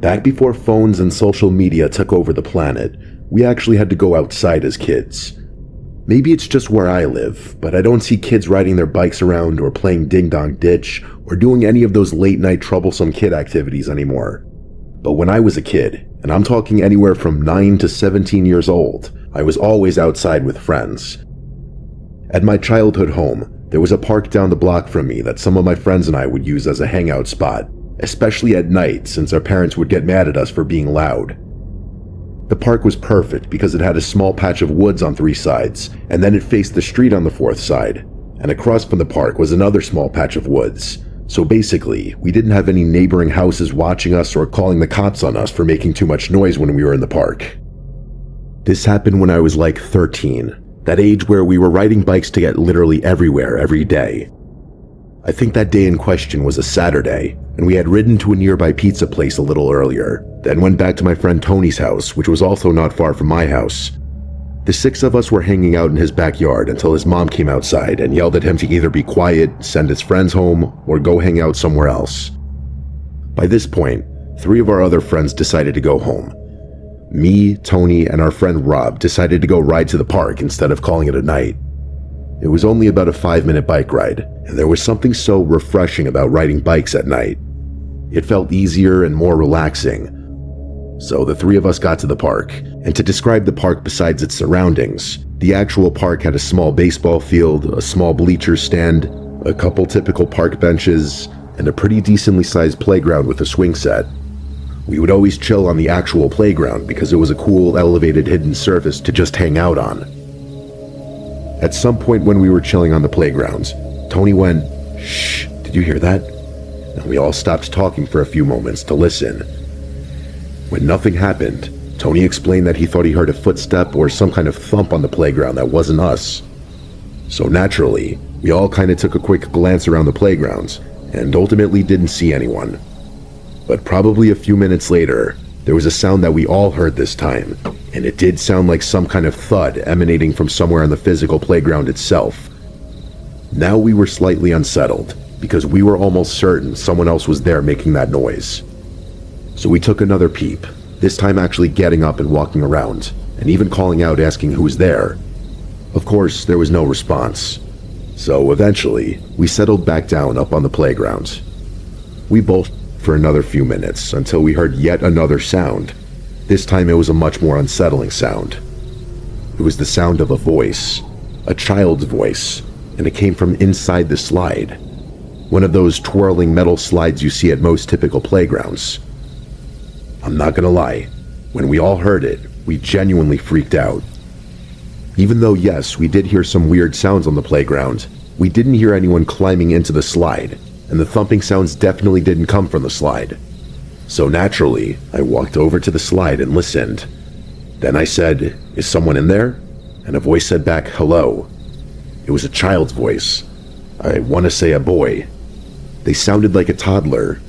Back before phones and social media took over the planet, we actually had to go outside as kids. Maybe it's just where I live, but I don't see kids riding their bikes around or playing ding-dong ditch or doing any of those late-night troublesome kid activities anymore. But when I was a kid, and I'm talking anywhere from 9 to 17 years old, I was always outside with friends. At my childhood home, there was a park down the block from me that some of my friends and I would use as a hangout spot, especially at night since our parents would get mad at us for being loud. The park was perfect because it had a small patch of woods on 3 sides, and then it faced the street on the 4th side, and across from the park was another small patch of woods. So basically, we didn't have any neighboring houses watching us or calling the cops on us for making too much noise when we were in the park. This happened when I was like 13, that age where we were riding bikes to get literally everywhere every day. I think that day in question was a Saturday, and we had ridden to a nearby pizza place a little earlier, then went back to my friend Tony's house, which was also not far from my house. The 6 of us were hanging out in his backyard until his mom came outside and yelled at him to either be quiet, send his friends home, or go hang out somewhere else. By this point, 3 of our other friends decided to go home. Me, Tony, and our friend Rob decided to go ride to the park instead of calling it a night. It was only about a 5-minute bike ride, and there was something so refreshing about riding bikes at night. It felt easier and more relaxing. So the 3 of us got to the park, and to describe the park besides its surroundings, the actual park had a small baseball field, a small bleacher stand, a couple typical park benches, and a pretty decently sized playground with a swing set. We would always chill on the actual playground because it was a cool, elevated, hidden surface to just hang out on. At some point when we were chilling on the playground, Tony went, "Shh, did you hear that?" And we all stopped talking for a few moments to listen. When nothing happened, Tony explained that he thought he heard a footstep or some kind of thump on the playground that wasn't us. So naturally, we all kind of took a quick glance around the playground and ultimately didn't see anyone. But probably a few minutes later, there was a sound that we all heard this time, and it did sound like some kind of thud emanating from somewhere on the physical playground itself. Now we were slightly unsettled, because we were almost certain someone else was there making that noise. So we took another peep, this time actually getting up and walking around, and even calling out asking who was there. Of course, there was no response. So eventually, we settled back down up on the playground. We both for another few minutes until we heard yet another sound. This time it was a much more unsettling sound. It was the sound of a voice, a child's voice, and it came from inside the slide. One of those twirling metal slides you see at most typical playgrounds. I'm not gonna lie, when we all heard it, we genuinely freaked out. Even though yes, we did hear some weird sounds on the playground, we didn't hear anyone climbing into the slide, and the thumping sounds definitely didn't come from the slide. So naturally, I walked over to the slide and listened. Then I said, "Is someone in there?" And a voice said back, "Hello." It was a child's voice. I want to say a boy. They sounded like a toddler.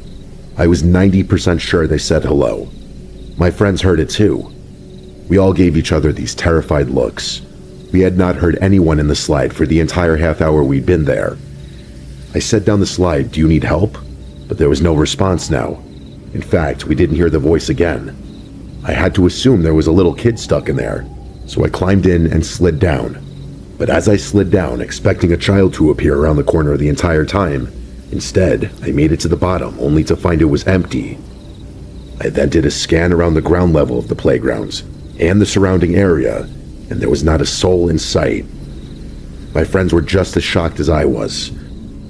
I was 90% sure they said hello. My friends heard it too. We all gave each other these terrified looks. We had not heard anyone in the slide for the entire half hour we'd been there. I said down the slide, "Do you need help?" But there was no response now. In fact, we didn't hear the voice again. I had to assume there was a little kid stuck in there, so I climbed in and slid down. But as I slid down, expecting a child to appear around the corner the entire time, instead, I made it to the bottom only to find it was empty. I then did a scan around the ground level of the playgrounds and the surrounding area, and there was not a soul in sight. My friends were just as shocked as I was.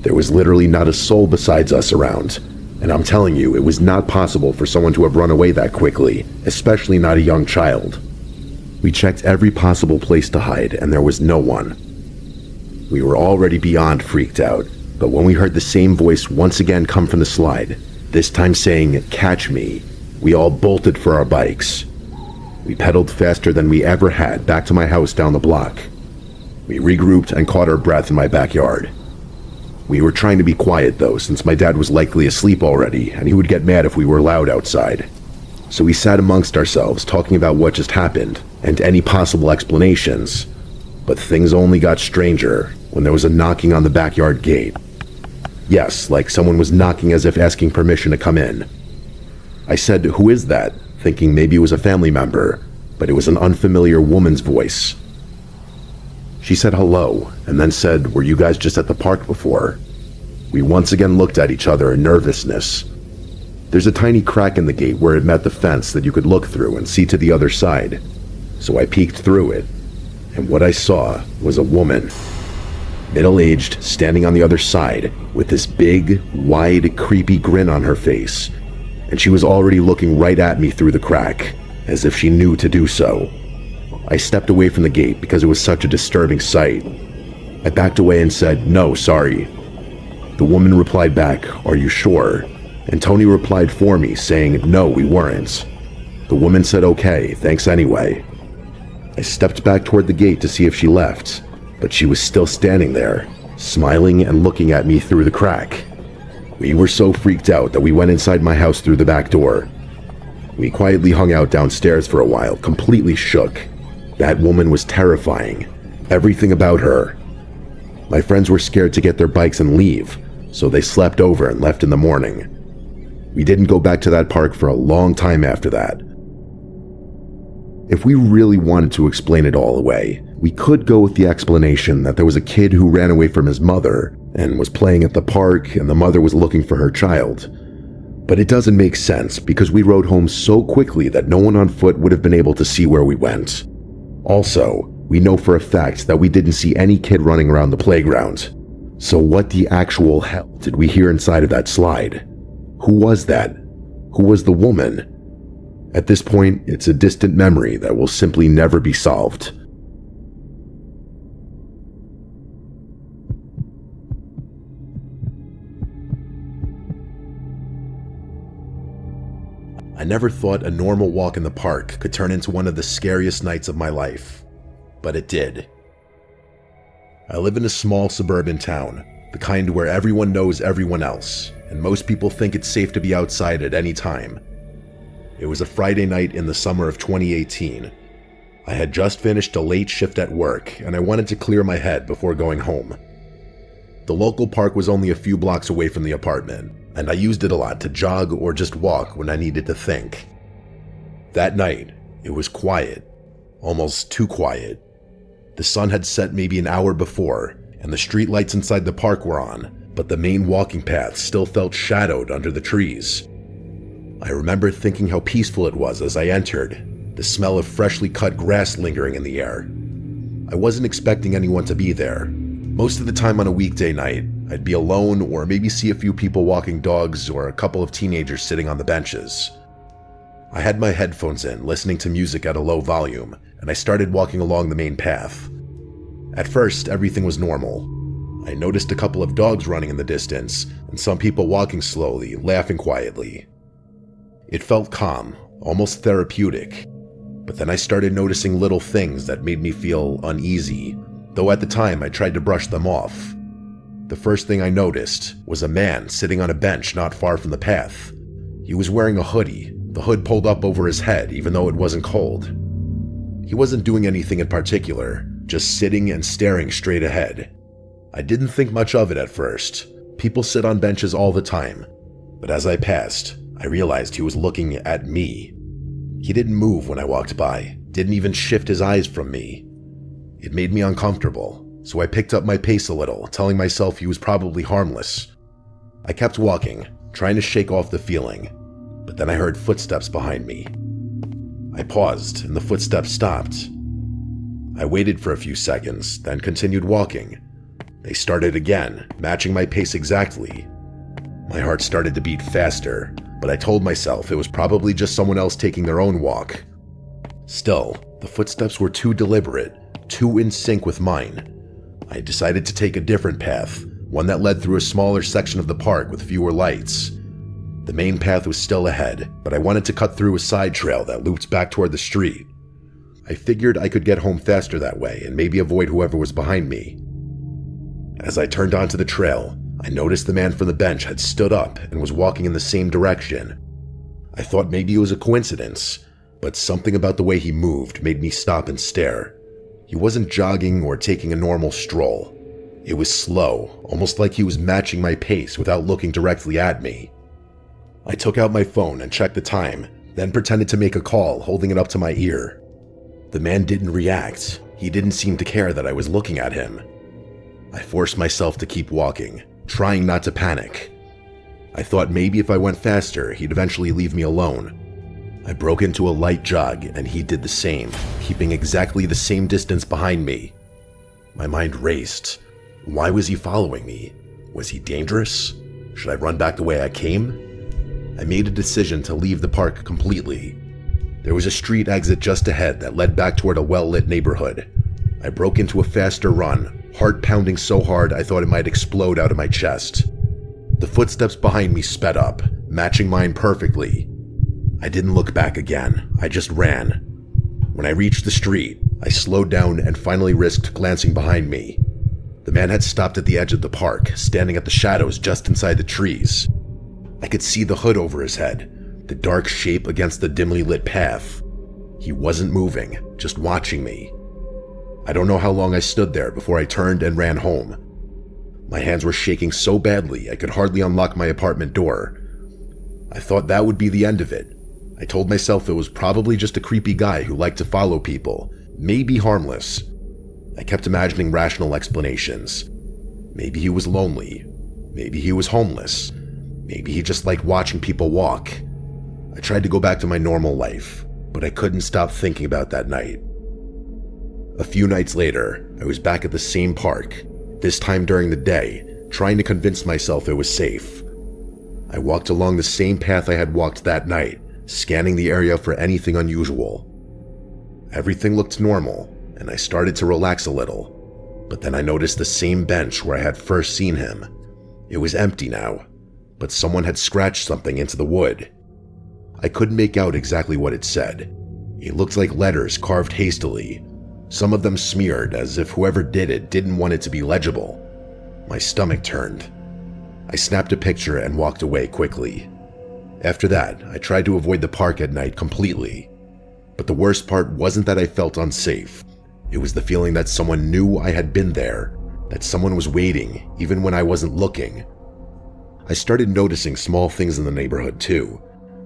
There was literally not a soul besides us around, and I'm telling you, it was not possible for someone to have run away that quickly, especially not a young child. We checked every possible place to hide, and there was no one. We were already beyond freaked out, but when we heard the same voice once again come from the slide, this time saying, "Catch me," we all bolted for our bikes. We pedaled faster than we ever had back to my house down the block. We regrouped and caught our breath in my backyard. We were trying to be quiet though, since my dad was likely asleep already, and he would get mad if we were loud outside. So we sat amongst ourselves talking about what just happened, and any possible explanations. But things only got stranger when there was a knocking on the backyard gate. Yes, like someone was knocking as if asking permission to come in. I said, "Who is that?" thinking maybe it was a family member, but it was an unfamiliar woman's voice. She said hello, and then said, "Were you guys just at the park before?" We once again looked at each other in nervousness. There's a tiny crack in the gate where it met the fence that you could look through and see to the other side. So I peeked through it, and what I saw was a woman, middle-aged, standing on the other side with this big, wide, creepy grin on her face, and she was already looking right at me through the crack, as if she knew to do so. I stepped away from the gate because it was such a disturbing sight. I backed away and said, "No, sorry." The woman replied back, "Are you sure?" And Tony replied for me, saying, "No, we weren't." The woman said, "Okay, thanks anyway." I stepped back toward the gate to see if she left, but she was still standing there, smiling and looking at me through the crack. We were so freaked out that we went inside my house through the back door. We quietly hung out downstairs for a while, completely shook. That woman was terrifying. Everything about her. My friends were scared to get their bikes and leave, so they slept over and left in the morning. We didn't go back to that park for a long time after that. If we really wanted to explain it all away, we could go with the explanation that there was a kid who ran away from his mother and was playing at the park, and the mother was looking for her child. But it doesn't make sense because we rode home so quickly that no one on foot would have been able to see where we went. Also, we know for a fact that we didn't see any kid running around the playground. So what the actual hell did we hear inside of that slide? Who was that? Who was the woman? At this point, it's a distant memory that will simply never be solved. I never thought a normal walk in the park could turn into one of the scariest nights of my life, but it did. I live in a small suburban town, the kind where everyone knows everyone else, and most people think it's safe to be outside at any time. It was a Friday night in the summer of 2018. I had just finished a late shift at work, and I wanted to clear my head before going home. The local park was only a few blocks away from the apartment, and I used it a lot to jog or just walk when I needed to think. That night, it was quiet, almost too quiet. The sun had set maybe an hour before, and the streetlights inside the park were on, but the main walking path still felt shadowed under the trees. I remember thinking how peaceful it was as I entered, the smell of freshly cut grass lingering in the air. I wasn't expecting anyone to be there. Most of the time on a weekday night, I'd be alone or maybe see a few people walking dogs or a couple of teenagers sitting on the benches. I had my headphones in, listening to music at a low volume, and I started walking along the main path. At first, everything was normal. I noticed a couple of dogs running in the distance, and some people walking slowly, laughing quietly. It felt calm, almost therapeutic, but then I started noticing little things that made me feel uneasy, though at the time I tried to brush them off. The first thing I noticed was a man sitting on a bench not far from the path. He was wearing a hoodie, the hood pulled up over his head even though it wasn't cold. He wasn't doing anything in particular, just sitting and staring straight ahead. I didn't think much of it at first. People sit on benches all the time, but as I passed, I realized he was looking at me. He didn't move when I walked by, didn't even shift his eyes from me. It made me uncomfortable, so I picked up my pace a little, telling myself he was probably harmless. I kept walking, trying to shake off the feeling, but then I heard footsteps behind me. I paused, and the footsteps stopped. I waited for a few seconds, then continued walking. They started again, matching my pace exactly. My heart started to beat faster, but I told myself it was probably just someone else taking their own walk. Still, the footsteps were too deliberate, too in sync with mine. I decided to take a different path, one that led through a smaller section of the park with fewer lights. The main path was still ahead, but I wanted to cut through a side trail that looped back toward the street. I figured I could get home faster that way and maybe avoid whoever was behind me. As I turned onto the trail, I noticed the man from the bench had stood up and was walking in the same direction. I thought maybe it was a coincidence, but something about the way he moved made me stop and stare. He wasn't jogging or taking a normal stroll. It was slow, almost like he was matching my pace without looking directly at me. I took out my phone and checked the time, then pretended to make a call, holding it up to my ear. The man didn't react. He didn't seem to care that I was looking at him. I forced myself to keep walking, trying not to panic. I thought maybe if I went faster, he'd eventually leave me alone. I broke into a light jog, and he did the same, keeping exactly the same distance behind me. My mind raced. Why was he following me? Was he dangerous? Should I run back the way I came? I made a decision to leave the park completely. There was a street exit just ahead that led back toward a well-lit neighborhood. I broke into a faster run, heart pounding so hard I thought it might explode out of my chest. The footsteps behind me sped up, matching mine perfectly. I didn't look back again. I just ran. When I reached the street, I slowed down and finally risked glancing behind me. The man had stopped at the edge of the park, standing at the shadows just inside the trees. I could see the hood over his head, the dark shape against the dimly lit path. He wasn't moving, just watching me. I don't know how long I stood there before I turned and ran home. My hands were shaking so badly I could hardly unlock my apartment door. I thought that would be the end of it. I told myself it was probably just a creepy guy who liked to follow people, maybe harmless. I kept imagining rational explanations. Maybe he was lonely. Maybe he was homeless. Maybe he just liked watching people walk. I tried to go back to my normal life, but I couldn't stop thinking about that night. A few nights later, I was back at the same park, this time during the day, trying to convince myself it was safe. I walked along the same path I had walked that night, scanning the area for anything unusual. Everything looked normal, and I started to relax a little, but then I noticed the same bench where I had first seen him. It was empty now, but someone had scratched something into the wood. I couldn't make out exactly what it said. It looked like letters carved hastily, some of them smeared as if whoever did it didn't want it to be legible. My stomach turned. I snapped a picture and walked away quickly. After that, I tried to avoid the park at night completely. But the worst part wasn't that I felt unsafe. It was the feeling that someone knew I had been there, that someone was waiting even when I wasn't looking. I started noticing small things in the neighborhood too.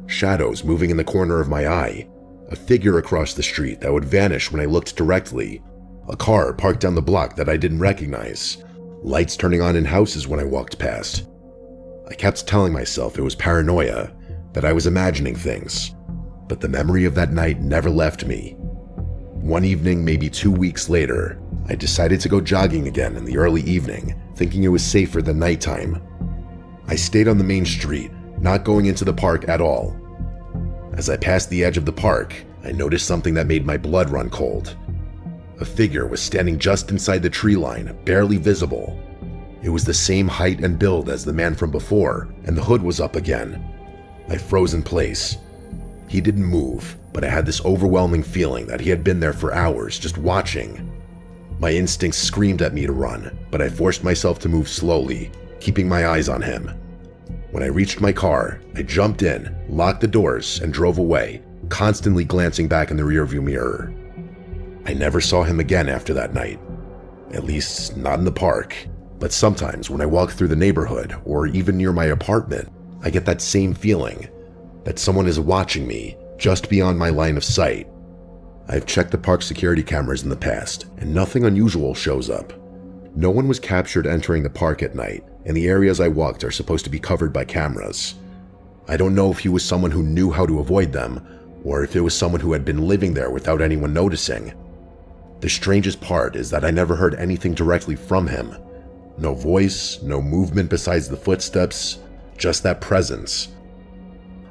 Shadows moving in the corner of my eye, a figure across the street that would vanish when I looked directly, a car parked down the block that I didn't recognize, lights turning on in houses when I walked past. I kept telling myself it was paranoia, that I was imagining things, but the memory of that night never left me. One evening, maybe 2 weeks later, I decided to go jogging again in the early evening, thinking it was safer than nighttime. I stayed on the main street, not going into the park at all. As I passed the edge of the park, I noticed something that made my blood run cold. A figure was standing just inside the tree line, barely visible. It was the same height and build as the man from before, and the hood was up again. I froze in place. He didn't move, but I had this overwhelming feeling that he had been there for hours, just watching. My instincts screamed at me to run, but I forced myself to move slowly, keeping my eyes on him. When I reached my car, I jumped in, locked the doors, and drove away, constantly glancing back in the rearview mirror. I never saw him again after that night. At least, not in the park. But sometimes when I walk through the neighborhood, or even near my apartment, I get that same feeling, that someone is watching me, just beyond my line of sight. I've checked the park security cameras in the past, and nothing unusual shows up. No one was captured entering the park at night, and the areas I walked are supposed to be covered by cameras. I don't know if he was someone who knew how to avoid them, or if it was someone who had been living there without anyone noticing. The strangest part is that I never heard anything directly from him. No voice, no movement besides the footsteps, just that presence.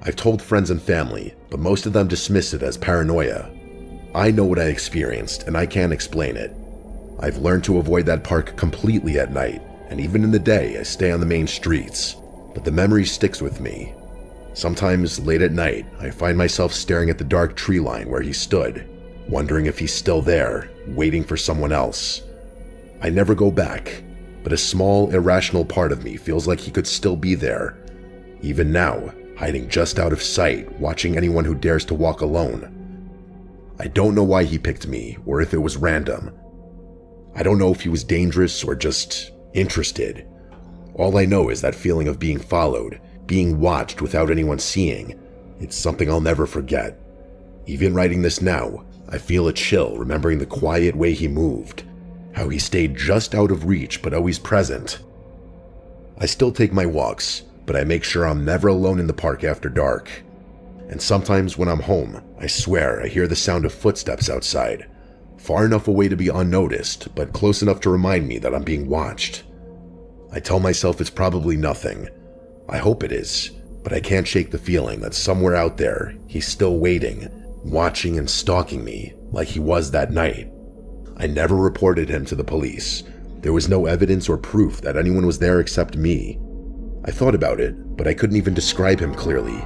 I've told friends and family, but most of them dismiss it as paranoia. I know what I experienced, and I can't explain it. I've learned to avoid that park completely at night, and even in the day I stay on the main streets, but the memory sticks with me. Sometimes late at night, I find myself staring at the dark tree line where he stood, wondering if he's still there, waiting for someone else. I never go back, but a small, irrational part of me feels like he could still be there, even now, hiding just out of sight, watching anyone who dares to walk alone. I don't know why he picked me, or if it was random. I don't know if he was dangerous or just interested. All I know is that feeling of being followed, being watched without anyone seeing. It's something I'll never forget. Even writing this now, I feel a chill remembering the quiet way he moved, how he stayed just out of reach but always present. I still take my walks, but I make sure I'm never alone in the park after dark. And sometimes when I'm home, I swear I hear the sound of footsteps outside, far enough away to be unnoticed, but close enough to remind me that I'm being watched. I tell myself it's probably nothing. I hope it is, but I can't shake the feeling that somewhere out there, he's still waiting, watching and stalking me like he was that night. I never reported him to the police. There was no evidence or proof that anyone was there except me. I thought about it, but I couldn't even describe him clearly.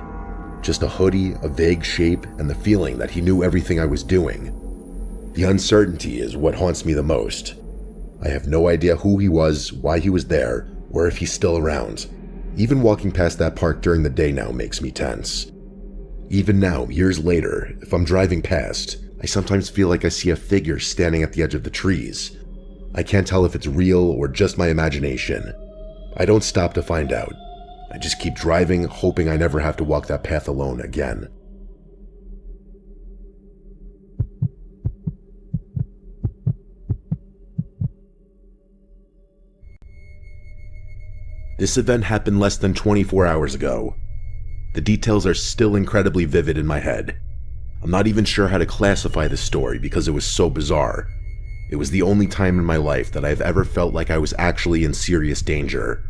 Just a hoodie, a vague shape, and the feeling that he knew everything I was doing. The uncertainty is what haunts me the most. I have no idea who he was, why he was there, or if he's still around. Even walking past that park during the day now makes me tense. Even now, years later, if I'm driving past, I sometimes feel like I see a figure standing at the edge of the trees. I can't tell if it's real or just my imagination. I don't stop to find out. I just keep driving, hoping I never have to walk that path alone again. This event happened less than 24 hours ago. The details are still incredibly vivid in my head. I'm not even sure how to classify this story because it was so bizarre. It was the only time in my life that I've ever felt like I was actually in serious danger.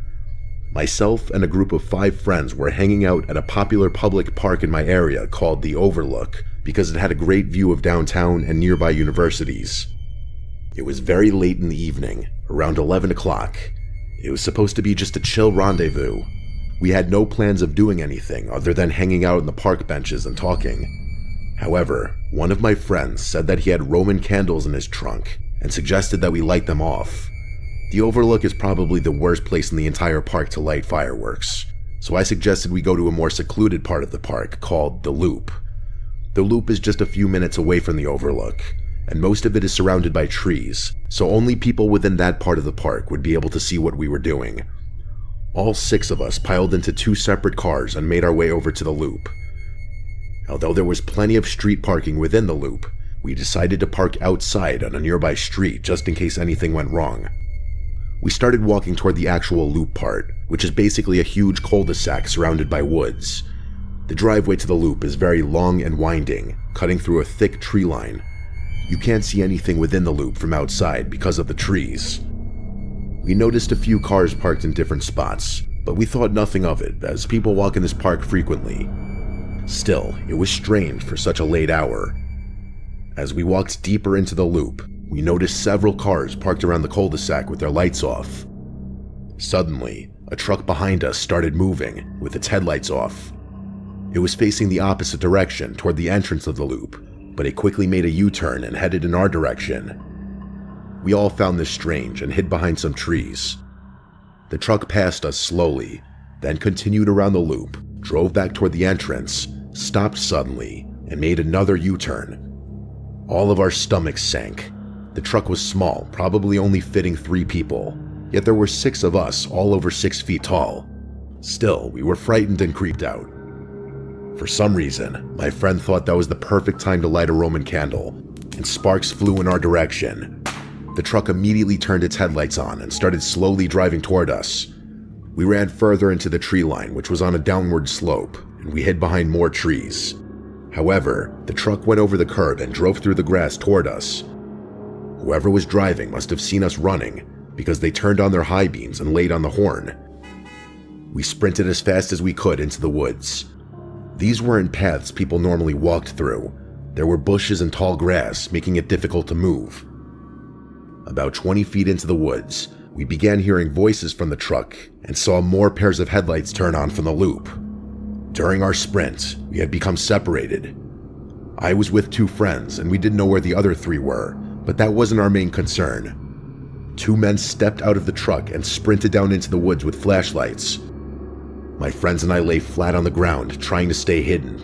Myself and a group of 5 friends were hanging out at a popular public park in my area called the Overlook because it had a great view of downtown and nearby universities. It was very late in the evening, around 11 o'clock. It was supposed to be just a chill rendezvous. We had no plans of doing anything other than hanging out on the park benches and talking. However, one of my friends said that he had Roman candles in his trunk and suggested that we light them off. The Overlook is probably the worst place in the entire park to light fireworks, so I suggested we go to a more secluded part of the park called the Loop. The Loop is just a few minutes away from the Overlook, and most of it is surrounded by trees, so only people within that part of the park would be able to see what we were doing. All 6 of us piled into 2 separate cars and made our way over to the Loop. Although there was plenty of street parking within the Loop, we decided to park outside on a nearby street just in case anything went wrong. We started walking toward the actual Loop part, which is basically a huge cul-de-sac surrounded by woods. The driveway to the Loop is very long and winding, cutting through a thick tree line. You can't see anything within the Loop from outside because of the trees. We noticed a few cars parked in different spots, but we thought nothing of it as people walk in this park frequently. Still, it was strange for such a late hour. As we walked deeper into the Loop, we noticed several cars parked around the cul-de-sac with their lights off. Suddenly, a truck behind us started moving, with its headlights off. It was facing the opposite direction toward the entrance of the Loop, but it quickly made a U-turn and headed in our direction. We all found this strange and hid behind some trees. The truck passed us slowly, then continued around the Loop, drove back toward the entrance, stopped suddenly, and made another U-turn. All of our stomachs sank. The truck was small, probably only fitting 3 people, yet there were 6 of us, all over 6 feet tall. Still, we were frightened and creeped out. For some reason, my friend thought that was the perfect time to light a Roman candle, and sparks flew in our direction. The truck immediately turned its headlights on and started slowly driving toward us. We ran further into the tree line, which was on a downward slope, and we hid behind more trees. However, the truck went over the curb and drove through the grass toward us. Whoever was driving must have seen us running, because they turned on their high beams and laid on the horn. We sprinted as fast as we could into the woods. These weren't paths people normally walked through. There were bushes and tall grass, making it difficult to move. About 20 feet into the woods, we began hearing voices from the truck and saw more pairs of headlights turn on from the Loop. During our sprint, we had become separated. I was with 2 friends and we didn't know where the other 3 were, but that wasn't our main concern. 2 men stepped out of the truck and sprinted down into the woods with flashlights. My friends and I lay flat on the ground, trying to stay hidden.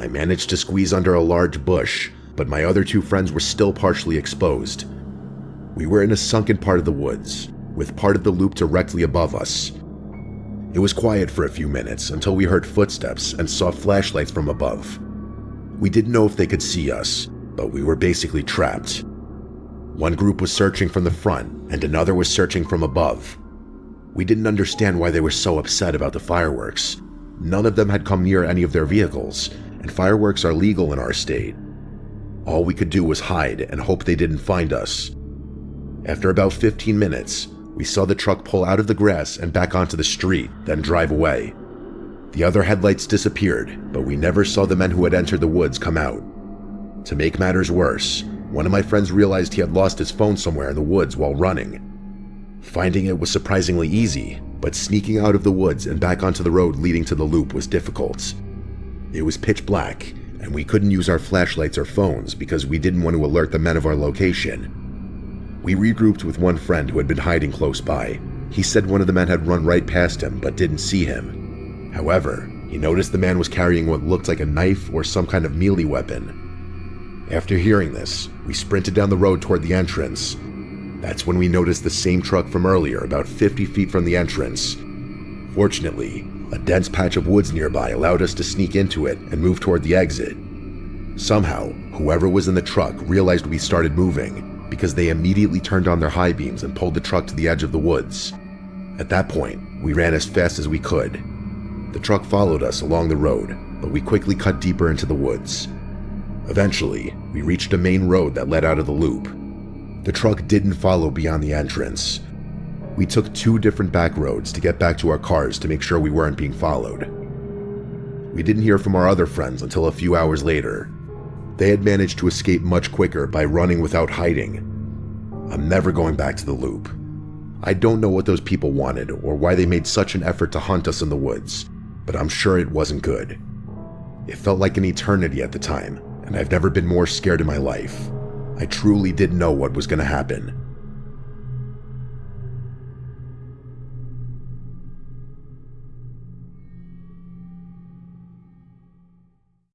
I managed to squeeze under a large bush, but my other 2 friends were still partially exposed. We were in a sunken part of the woods, with part of the Loop directly above us. It was quiet for a few minutes until we heard footsteps and saw flashlights from above. We didn't know if they could see us, but we were basically trapped. One group was searching from the front and another was searching from above. We didn't understand why they were so upset about the fireworks. None of them had come near any of their vehicles, and fireworks are legal in our state. All we could do was hide and hope they didn't find us. After about 15 minutes, we saw the truck pull out of the grass and back onto the street, then drive away. The other headlights disappeared, but we never saw the men who had entered the woods come out. To make matters worse, one of my friends realized he had lost his phone somewhere in the woods while running. Finding it was surprisingly easy, but sneaking out of the woods and back onto the road leading to the loop was difficult. It was pitch black, and we couldn't use our flashlights or phones because we didn't want to alert the men of our location. We regrouped with one friend who had been hiding close by. He said one of the men had run right past him but didn't see him. However, he noticed the man was carrying what looked like a knife or some kind of melee weapon. After hearing this, we sprinted down the road toward the entrance. That's when we noticed the same truck from earlier, about 50 feet from the entrance. Fortunately, a dense patch of woods nearby allowed us to sneak into it and move toward the exit. Somehow, whoever was in the truck realized we started moving, because they immediately turned on their high beams and pulled the truck to the edge of the woods. At that point, we ran as fast as we could. The truck followed us along the road, but we quickly cut deeper into the woods. Eventually, we reached a main road that led out of the loop. The truck didn't follow beyond the entrance. We took 2 different back roads to get back to our cars to make sure we weren't being followed. We didn't hear from our other friends until a few hours later. They had managed to escape much quicker by running without hiding. I'm never going back to the loop. I don't know what those people wanted or why they made such an effort to hunt us in the woods, but I'm sure it wasn't good. It felt like an eternity at the time, and I've never been more scared in my life. I truly didn't know what was going to happen.